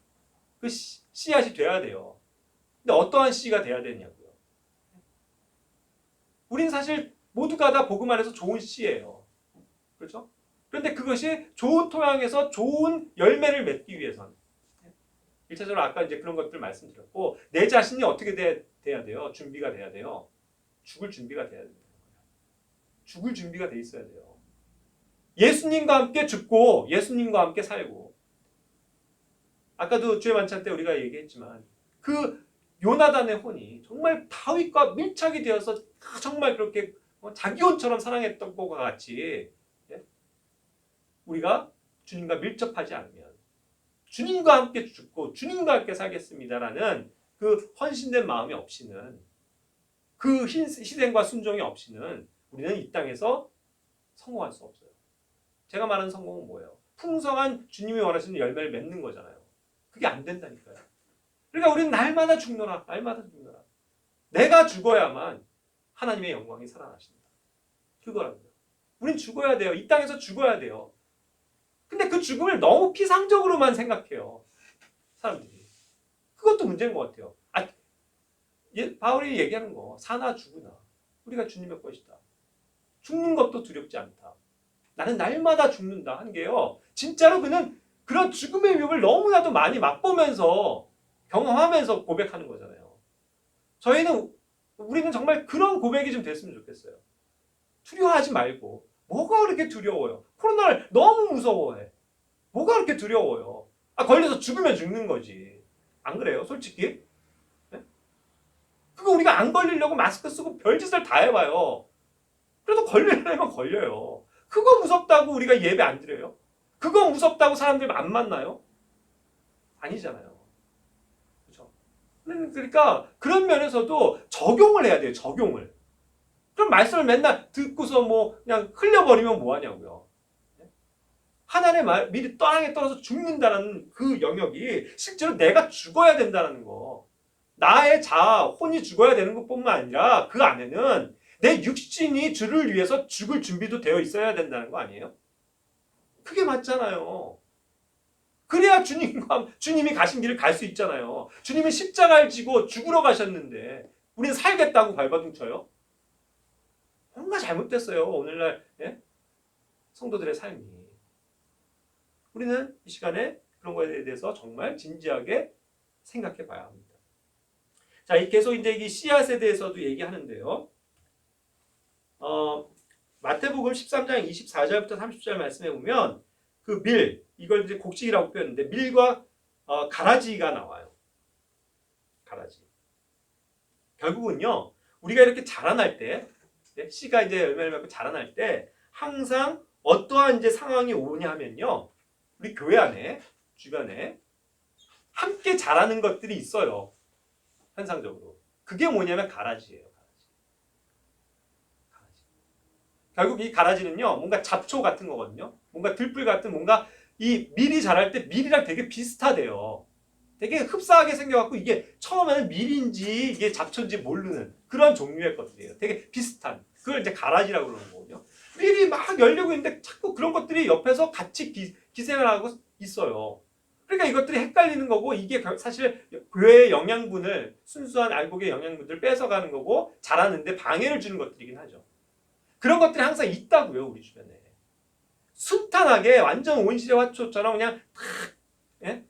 그 씨앗이 돼야 돼요. 근데 어떠한 씨가 돼야 되냐고요. 우리는 사실 모두가 다 복음 안에서 좋은 씨예요. 그렇죠? 그런데 그것이 좋은 토양에서 좋은 열매를 맺기 위해서는 1차적으로 아까 이제 그런 것들 말씀드렸고, 내 자신이 어떻게 돼야 돼요? 준비가 돼야 돼요. 죽을 준비가 돼야 돼요. 죽을 준비가 돼 있어야 돼요. 예수님과 함께 죽고 예수님과 함께 살고, 아까도 주의 만찬 때 우리가 얘기했지만 그 요나단의 혼이 정말 다윗과 밀착이 되어서 정말 그렇게 자기 혼처럼 사랑했던 것과 같이 우리가 주님과 밀접하지 않으면 주님과 함께 죽고 주님과 함께 살겠습니다라는 그 헌신된 마음이 없이는, 그 희생과 순종이 없이는 우리는 이 땅에서 성공할 수 없어요. 제가 말하는 성공은 뭐예요? 풍성한 주님이 원하시는 열매를 맺는 거잖아요. 그게 안 된다니까요. 그러니까 우리는 날마다 죽노라. 내가 죽어야만 하나님의 영광이 살아나신다. 그거라고요. 우린 죽어야 돼요. 이 땅에서 죽어야 돼요. 근데 그 죽음을 너무 피상적으로만 생각해요. 사람들이. 그것도 문제인 것 같아요. 바울이 얘기하는 거, 사나 죽으나 우리가 주님의 것이다. 죽는 것도 두렵지 않다. 나는 날마다 죽는다 한 게요. 진짜로 그는 그런 죽음의 위협을 너무나도 많이 맛보면서 경험하면서 고백하는 거잖아요. 우리는 정말 그런 고백이 좀 됐으면 좋겠어요. 두려워하지 말고. 뭐가 그렇게 두려워요? 코로나를 너무 무서워해. 뭐가 그렇게 두려워요? 걸려서 죽으면 죽는 거지. 안 그래요? 솔직히? 네? 그거 우리가 안 걸리려고 마스크 쓰고 별짓을 다 해봐요. 그래도 걸리려면 걸려요. 그거 무섭다고 우리가 예배 안 드려요? 그거 무섭다고 사람들 안 만나요? 아니잖아요. 그렇죠? 그러니까 그런 면에서도 적용을 해야 돼요. 적용을. 그럼 말씀을 맨날 듣고서 뭐 그냥 흘려버리면 뭐하냐고요. 하나님의 말, 미리 땅에 떨어져 죽는다는 그 영역이 실제로 내가 죽어야 된다는 거. 나의 자아, 혼이 죽어야 되는 것뿐만 아니라 그 안에는 내 육신이 주를 위해서 죽을 준비도 되어 있어야 된다는 거 아니에요? 그게 맞잖아요. 그래야 주님이 가신 길을 갈 수 있잖아요. 주님이 십자가를 지고 죽으러 가셨는데 우리는 살겠다고 발버둥 쳐요? 뭔가 잘못됐어요. 오늘날 성도들의 삶이. 우리는 이 시간에 그런 거에 대해서 정말 진지하게 생각해 봐야 합니다. 자, 계속 이제 이 씨앗에 대해서도 얘기하는데요. 마태복음 13장 24절부터 30절 말씀해 보면 그 이걸 이제 곡식이라고 표현했는데 밀과 가라지가 나와요. 가라지. 결국은요, 우리가 이렇게 자라날 때, 씨가 이제 열매를 맺고 자라날 때 항상 어떠한 이제 상황이 오냐 하면요, 우리 교회 안에 주변에 함께 자라는 것들이 있어요. 현상적으로. 그게 뭐냐면 가라지예요. 가라지. 결국 이 가라지는요, 뭔가 잡초 같은 거거든요. 뭔가 들불 같은 뭔가 이 밀이 자랄 때 밀이랑 되게 비슷하대요. 되게 흡사하게 생겨갖고 이게 처음에는 밀인지 이게 잡초인지 모르는 그런 종류의 것들이에요. 되게 비슷한. 그걸 이제 가라지라고 그러는 거거든요. 밀이 막 열리고 있는데 자꾸 그런 것들이 옆에서 같이 기생을 하고 있어요. 그러니까 이것들이 헷갈리는 거고 이게 사실 교회의 영양분을 순수한 알곡의 영양분들을 뺏어가는 거고 자라는데 방해를 주는 것들이긴 하죠. 그런 것들이 항상 있다고요. 우리 주변에. 순탄하게 완전 온실의 화초처럼 그냥 탁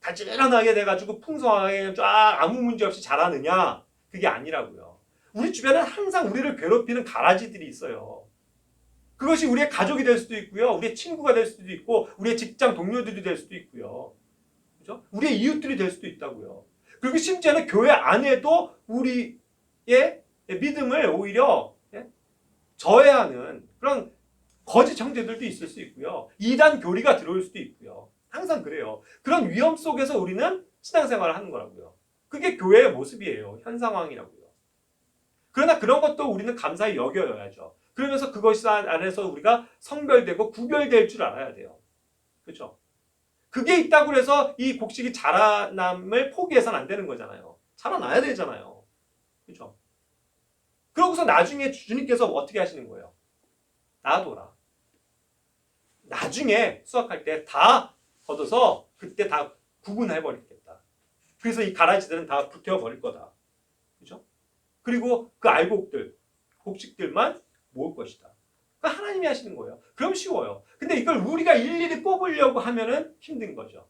다질한하게 돼가지고 풍성하게 쫙 아무 문제 없이 자라느냐? 그게 아니라고요. 우리 주변에 항상 우리를 괴롭히는 가라지들이 있어요. 그것이 우리의 가족이 될 수도 있고요. 우리의 친구가 될 수도 있고 우리의 직장 동료들이 될 수도 있고요. 그죠? 우리의 이웃들이 될 수도 있다고요. 그리고 심지어는 교회 안에도 우리의 믿음을 오히려 저해하는 그런 거짓 형제들도 있을 수 있고요. 이단 교리가 들어올 수도 있고요. 항상 그래요. 그런 위험 속에서 우리는 신앙생활을 하는 거라고요. 그게 교회의 모습이에요. 현 상황이라고요. 그러나 그런 것도 우리는 감사히 여겨야죠. 그러면서 그것 안에서 우리가 성별되고 구별될 줄 알아야 돼요. 그렇죠? 그게 있다고 해서 이 곡식이 자라남을 포기해서는 안 되는 거잖아요. 자라나야 되잖아요. 그렇죠? 그러고서 나중에 주님께서 어떻게 하시는 거예요? 놔둬라. 나중에 수확할 때 다 걷어서 그때 다 구분해버리겠다. 그래서 이 가라지들은 다 불태워버릴 거다. 그죠? 그리고 그 알곡들, 곡식들만 모을 것이다. 그러니까 하나님이 하시는 거예요. 그럼 쉬워요. 근데 이걸 우리가 일일이 뽑으려고 하면은 힘든 거죠.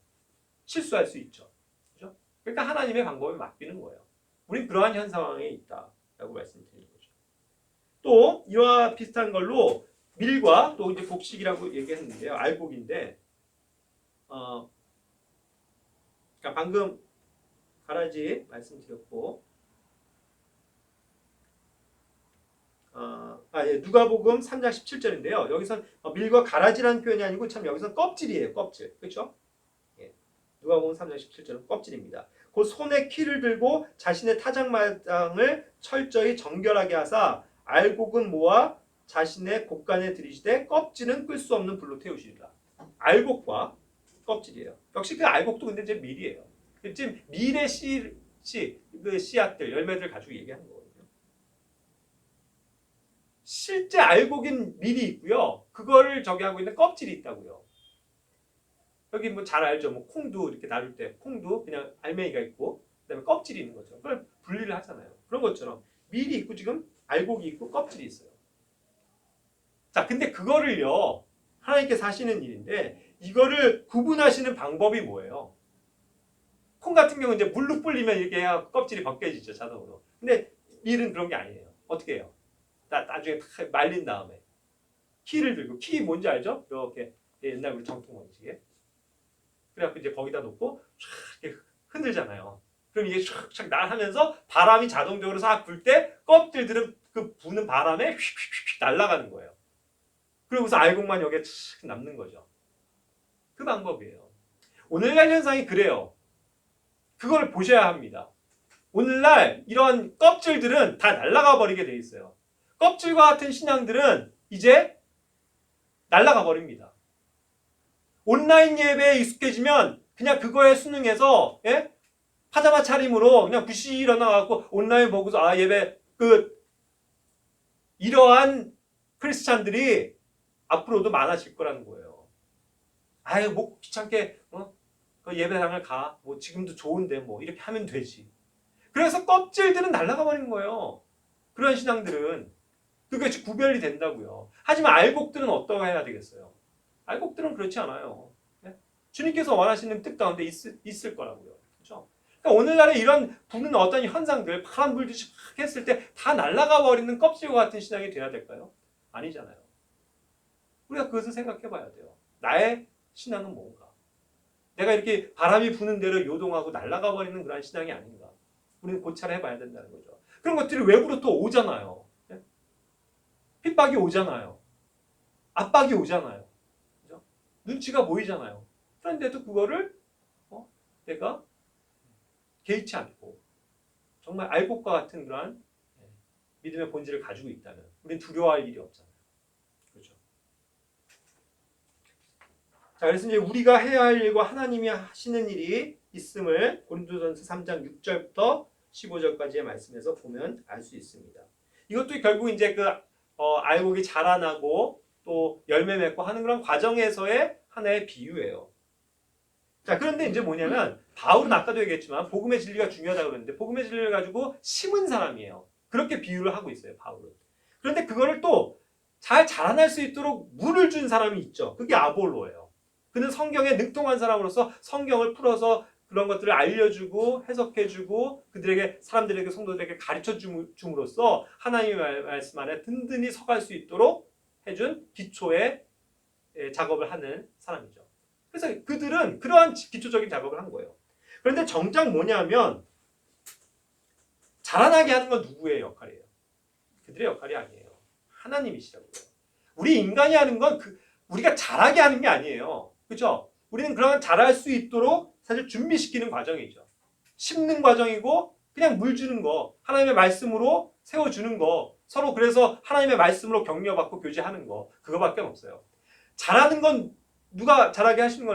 실수할 수 있죠. 그죠? 그러니까 하나님의 방법에 맡기는 거예요. 우린 그러한 현 상황에 있다라고 말씀드리는 거죠. 또 이와 비슷한 걸로 밀과 또 이제 곡식이라고 얘기했는데요. 알곡인데, 그러니까 방금 가라지 말씀드렸고, 누가복음 3장 17절인데요. 여기선 밀과 가라지라는 표현이 아니고 참 여기선 껍질이에요. 껍질. 그렇죠? 누가복음 3장 17절은 껍질입니다. 곧 손에 키를 들고 자신의 타작마당을 철저히 정결하게 하사 알곡은 모아 자신의 곡간에 들이시되 껍질은 끌 수 없는 불로 태우시리라. 알곡과 껍질이에요. 역시 그 알곡도 근데 이제 밀이에요. 지금 밀의 그 씨앗들, 열매들 가지고 얘기하는 거거든요. 실제 알곡인 밀이 있고요. 그거를 저기 하고 있는 껍질이 있다고요. 여기 뭐 잘 알죠. 뭐 콩도 이렇게 나눌 때 콩도 그냥 알맹이가 있고 그다음에 껍질이 있는 거죠. 그걸 분리를 하잖아요. 그런 것처럼 밀이 있고 지금 알곡이 있고 껍질이 있어요. 자, 근데 그거를요. 하나님께서 하시는 일인데 이거를 구분하시는 방법이 뭐예요? 콩 같은 경우는 이제 물로 불리면 이렇게 껍질이 벗겨지죠, 자동으로. 근데 밀은 그런 게 아니에요. 어떻게 해요? 나중에 탁 말린 다음에 키를 들고, 키 뭔지 알죠? 이렇게 옛날 우리 정통 방식에. 그래갖고 이제 거기다 놓고 촥 이렇게 흔들잖아요. 그럼 이게 촥촥 날하면서 바람이 자동적으로 싹 불 때 껍질들은 그 부는 바람에 휙휙휙 날아가는 거예요. 그러고서 알곡만 여기에 촥 남는 거죠. 그 방법이에요. 오늘날 현상이 그래요. 그걸 보셔야 합니다. 오늘날 이런 껍질들은 다 날아가 버리게 돼 있어요. 껍질과 같은 신앙들은 이제 날아가 버립니다. 온라인 예배에 익숙해지면 그냥 그거에 순응해서 파자마 차림으로 그냥 부시 일어나갖고 온라인 보고서 예배 이러한 크리스찬들이 앞으로도 많아질 거라는 거예요. 뭐 귀찮게 그 예배당을 가. 뭐 지금도 좋은데 뭐 이렇게 하면 되지. 그래서 껍질들은 날아가 버린 거예요. 그런 신앙들은 그게 구별이 된다고요. 하지만 알곡들은 어떠 해야 되겠어요? 알곡들은 그렇지 않아요. 주님께서 원하시는 뜻 가운데 있을 거라고요. 그렇죠? 그러니까 오늘날에 이런 부는 어떤 현상들, 파란 불듯이 막 했을 때 다 날아가 버리는 껍질과 같은 신앙이 돼야 될까요? 아니잖아요. 우리가 그것을 생각해 봐야 돼요. 나의 신앙은 뭔가? 내가 이렇게 바람이 부는 대로 요동하고 날아가 버리는 그런 신앙이 아닌가? 우리는 고찰을 해봐야 된다는 거죠. 그런 것들이 외부로 또 오잖아요. 핍박이 오잖아요. 압박이 오잖아요. 그죠? 눈치가 보이잖아요. 그런데도 그거를 내가 개의치 않고 정말 알곡과 같은 그러한 믿음의 본질을 가지고 있다면 우리는 두려워할 일이 없잖아요. 그렇죠? 자, 그래서 이제 우리가 해야 할 일과 하나님이 하시는 일이 있음을 고린도전서 3장 6절부터 15절까지의 말씀에서 보면 알 수 있습니다. 이것도 결국 이제 알곡이 자라나고 또 열매 맺고 하는 그런 과정에서의 하나의 비유예요. 자, 그런데 이제 뭐냐면 바울은 아까도 얘기했지만 복음의 진리가 중요하다고 그랬는데 복음의 진리를 가지고 심은 사람이에요. 그렇게 비유를 하고 있어요, 바울은. 그런데 그거를 또 잘 자라날 수 있도록 물을 준 사람이 있죠. 그게 아볼로예요. 그는 성경에 능통한 사람으로서 성경을 풀어서 그런 것들을 알려주고 해석해주고 그들에게 사람들에게 성도들에게 가르쳐 줌으로써 하나님의 말씀 안에 든든히 서갈 수 있도록 해준 기초의 작업을 하는 사람이죠. 그래서 그들은 그러한 기초적인 작업을 한 거예요. 그런데 정작 뭐냐면 자라나게 하는 건 누구의 역할이에요? 그들의 역할이 아니에요. 하나님이시라고요. 우리 인간이 하는 건 우리가 자라게 하는 게 아니에요. 그렇죠? 우리는 그런 자랄 수 있도록 사실 준비시키는 과정이죠. 심는 과정이고 그냥 물 주는 거, 하나님의 말씀으로 세워주는 거, 서로 그래서 하나님의 말씀으로 격려받고 교제하는 거, 그거밖에 없어요. 자라는 건 누가 자라게 하시는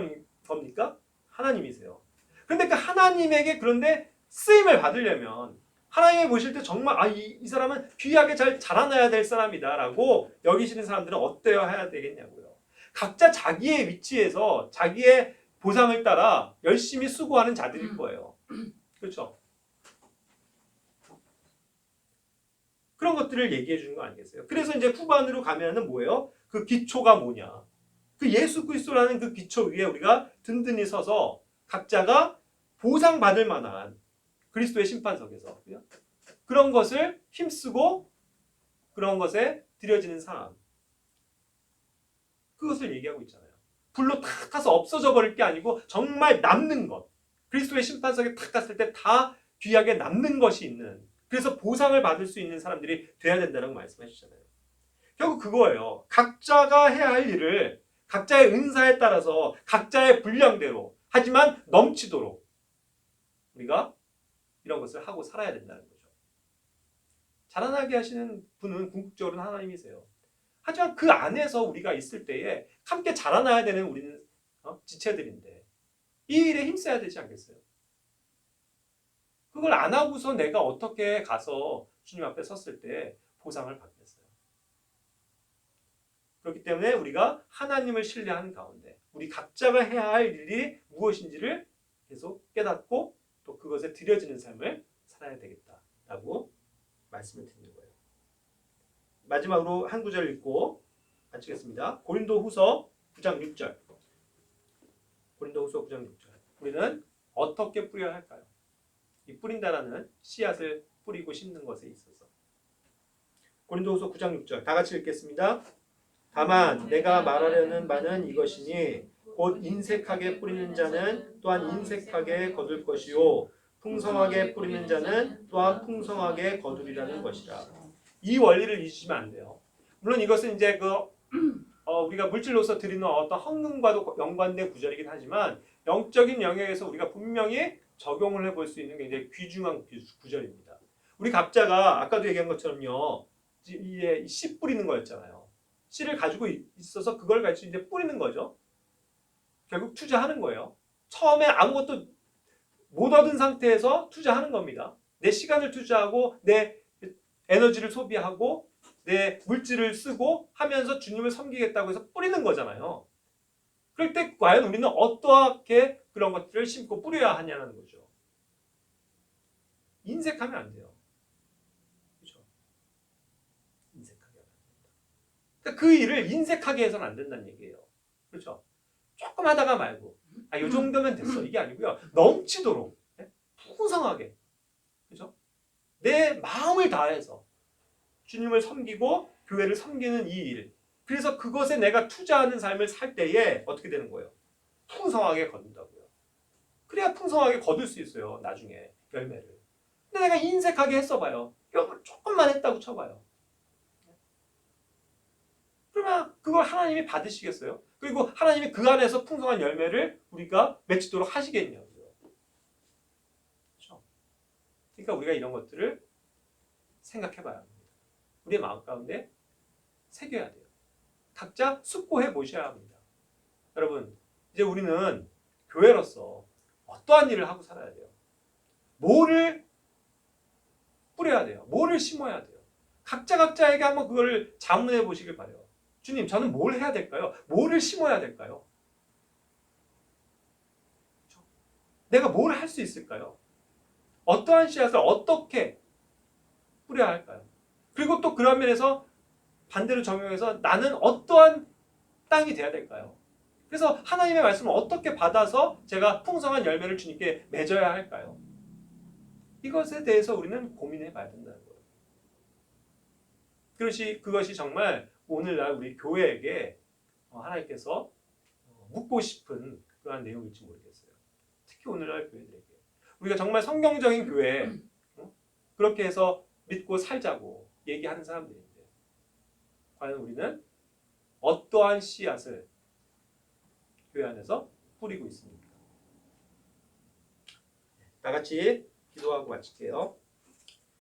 겁니까? 하나님이세요. 그런데 그 하나님에게 그런데 쓰임을 받으려면 하나님이 보실 때 정말 이 사람은 귀하게 잘 자라나야 될 사람이다 라고 여기시는 사람들은 어때야 되겠냐고요. 각자 자기의 위치에서 자기의 보상을 따라 열심히 수고하는 자들일 거예요. 그렇죠? 그런 것들을 얘기해 주는 거 아니겠어요? 그래서 이제 후반으로 가면은 뭐예요? 그 기초가 뭐냐? 그 예수 그리스도라는 그 기초 위에 우리가 든든히 서서 각자가 보상받을 만한 그리스도의 심판석에서 그런 것을 힘쓰고 그런 것에 들여지는 사람, 그것을 얘기하고 있잖아요. 불로 탁 타서 없어져 버릴 게 아니고 정말 남는 것, 그리스도의 심판석에 탁 갔을 때 다 귀하게 남는 것이 있는, 그래서 보상을 받을 수 있는 사람들이 돼야 된다는 말씀하시잖아요. 결국 그거예요. 각자가 해야 할 일을 각자의 은사에 따라서 각자의 분량대로 하지만 넘치도록 우리가 이런 것을 하고 살아야 된다는 거죠. 자라나게 하시는 분은 궁극적으로는 하나님이세요. 하지만 그 안에서 우리가 있을 때에 함께 자라나야 되는 우리는 지체들인데 이 일에 힘써야 되지 않겠어요? 그걸 안 하고서 내가 어떻게 가서 주님 앞에 섰을 때 보상을 받겠어요? 그렇기 때문에 우리가 하나님을 신뢰하는 가운데 우리 각자가 해야 할 일이 무엇인지를 계속 깨닫고 또 그것에 들여지는 삶을 살아야 되겠다라고 말씀을 드리는 거예요. 마지막으로 한 구절 읽고 마치겠습니다. 고린도 후서 9장 6절. 고린도후서 9장 6절. 우리는 어떻게 뿌려야 할까요? 이 뿌린다라는 씨앗을 뿌리고 심는 것에 있어서. 고린도후서 9장 6절. 다 같이 읽겠습니다. 다만 내가 말하려는 바는 이것이니 곧 인색하게 뿌리는 자는 또한 인색하게 거둘 것이요 풍성하게 뿌리는 자는 또한 풍성하게 거두리라는 것이라. 이 원리를 잊으시면 안 돼요. 물론 이것은 이제 우리가 물질로서 드리는 어떤 헌금과도 연관된 구절이긴 하지만 영적인 영역에서 우리가 분명히 적용을 해볼 수 있는 굉장히 귀중한 구절입니다. 우리 각자가 아까도 얘기한 것처럼요, 이 씨 뿌리는 거였잖아요. 씨를 가지고 있어서 그걸 같이 이제 뿌리는 거죠. 결국 투자하는 거예요. 처음에 아무것도 못 얻은 상태에서 투자하는 겁니다. 내 시간을 투자하고 내 에너지를 소비하고 내 물질을 쓰고 하면서 주님을 섬기겠다고 해서 뿌리는 거잖아요. 그럴 때 과연 우리는 어떻게 그런 것들을 심고 뿌려야 하냐는 거죠. 인색하면 안 돼요. 그렇죠? 인색하게 하면 안 된다. 그러니까 그 일을 인색하게 해서는 안 된다는 얘기예요. 그렇죠? 조금 하다가 말고 이 정도면 됐어. 이게 아니고요. 넘치도록 풍성하게, 그렇죠? 내 마음을 다해서 주님을 섬기고 교회를 섬기는 이 일. 그래서 그것에 내가 투자하는 삶을 살 때에 어떻게 되는 거예요? 풍성하게 거둔다고요. 그래야 풍성하게 거둘 수 있어요. 나중에 열매를. 근데 내가 인색하게 했어봐요. 조금만 했다고 쳐봐요. 그러면 그걸 하나님이 받으시겠어요? 그리고 하나님이 그 안에서 풍성한 열매를 우리가 맺히도록 하시겠냐고요. 그렇죠? 그러니까 우리가 이런 것들을 생각해봐야 합니다. 우리의 마음 가운데 새겨야 돼요. 각자 숙고해 보셔야 합니다. 여러분, 이제 우리는 교회로서 어떠한 일을 하고 살아야 돼요? 뭐를 뿌려야 돼요? 뭐를 심어야 돼요? 각자에게 한번 그걸 자문해 보시길 바라요. 주님, 저는 뭘 해야 될까요? 뭐를 심어야 될까요? 내가 뭘 할 수 있을까요? 어떠한 씨앗을 어떻게 뿌려야 할까요? 그리고 또 그런 면에서 반대로 적용해서 나는 어떠한 땅이 돼야 될까요? 그래서 하나님의 말씀을 어떻게 받아서 제가 풍성한 열매를 주님께 맺어야 할까요? 이것에 대해서 우리는 고민해 봐야 된다는 거예요. 그것이 정말 오늘날 우리 교회에게 하나님께서 묻고 싶은 그러한 내용일지 모르겠어요. 특히 오늘날 교회들에게. 우리가 정말 성경적인 교회, 그렇게 해서 믿고 살자고 얘기하는 사람들인데 과연 우리는 어떠한 씨앗을 교회 안에서 뿌리고 있습니까? 다 같이 기도하고 마칠게요.